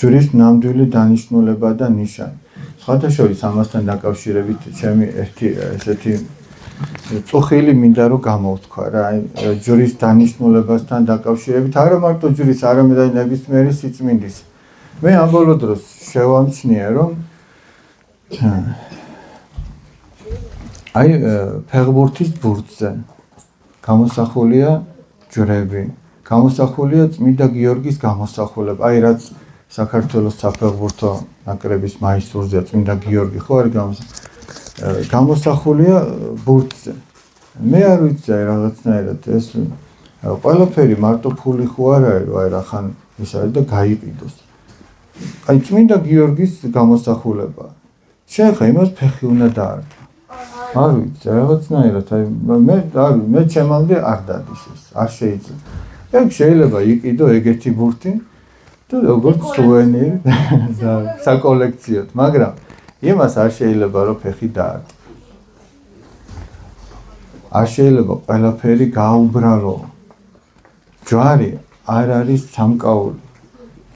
ჯვრის ნამდვილი დანიშნულება და ნიშანი. სხვათაშორის ამასთან დაკავშირებით ჩემი ერთი ესეთი წუხილი მინდა რომ გამოვთქვა რა, ჯვრის დანიშნულებასთან დაკავშირებით, არა მარტო ჯვრის, არამედ ნებისმიერი სიწმინდის. მე ამ ბოლო დროს შევამჩნიე რომ ფეხბურთის ბურთზე გამოსახულია ჯვრები, გამოსახულია წმინდა გიორგის გამოსახულება, რაც საქართველოს საფეხბურთო ნაკრების მაისურზეა წმინდა გიორგი ხო არის გამოსახულია ბურთზე. მე არ ვიცი რაღაცნაირად ეს ყველაფერი მარტო ფული ხო არ არის, რომ რახან ის არის და გაიყიდოს. აი წმინდა გიორგის გამოსახულება. შენ ხა იმას ფეხი უნდა დაარტყა. არ ვიცი რაღაცნაირად აი მე ჩემამდე არ დადის ეს, არ შეიძლება. ეგ შეიძლება იყიდო ეგეთი ბურთი და როგორც სუვენირი საკოლექციოდ, მაგრამ იმას არ შეიძლება რომ ფეხი დაარტყა. არ შეიძლება ყველაფერი გაუბრალო. ჯვარი არ არის სამკაული.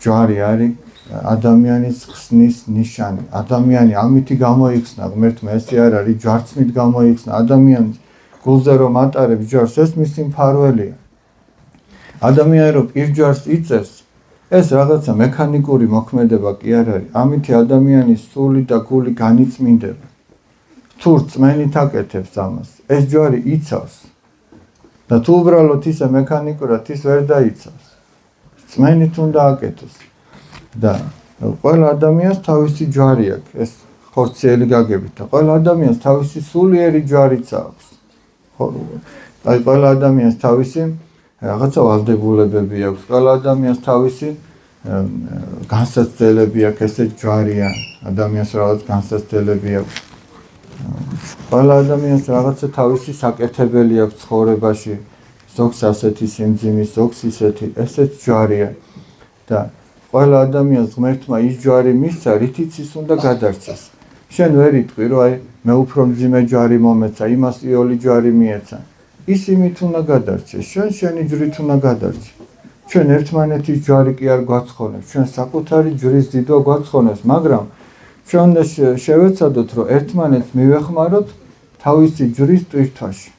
ჯვარი არის ადამიანის ხსნის ნიშანი. ადამიანი ამითი გამოიხსნა, ღმერთმა ესე არ არის, ჯვარცმით გამოიხსნა. ადამიანი გულზე რომ ატარებს ჯვარს, ეს მისი მფარველია. ადამიანი რომ პირჯვარს იწევს, ეს რაღაცა მექანიკური მოქმედება კი არ არის. ამითი ადამიანის სული და გული განიწმინდება. თუ რწმენით აკეთებს ამას, ეს ჯვარი იცავს. და თუ უბრალოდ ისე მექანიკურად ის ვერ დაიცავს. რწმენით უნდა აკეთოს. და ყველა ადამიანს თავისი ჯვარი აქვს, ეს ხორციელი გაგებით და ყველა ადამიანს თავისი სულიერი ჯვარიც აქვს. აი ყველა ადამიანს თავისი რაღაცა ვალდებულებები აქვს, ყველა ადამიანს თავისი განსაცდელები აქვს, ესე ჯვარია, ადამიანს რაღაც განსაცდელები აქვს. ყველა ადამიანს რაღაცა თავისი საკეთებელი აქვს ცხოვრებაში, ზოგს ასეთი სიმძიმის, ზოგს ისეთი, ესეც ჯვარია. და ყველა ადამიანს ღმერთმა ის ჯვარი მისცა, რითიც ის უნდა გადარჩეს. შენ ვერ იტყვი, რომ აი მე უფრო მძიმე ჯვარი მომეცა, იმას იოლი ჯვარი მიეცა. ის იმით უნდა გადარჩეს, შენ შენი ჯვრით უნდა გადარჩე. ჩვენ ერთმანეთის ჯვარი კი არ გვაცხონებს, ჩვენ საკუთარი ჯვრის დიდვა გვაცხონებს, მაგრამ ჩვენ უნდა შევეცადოთ, რომ ერთმანეთს მივეხმაროთ თავისი ჯვრის ტვირთვაში.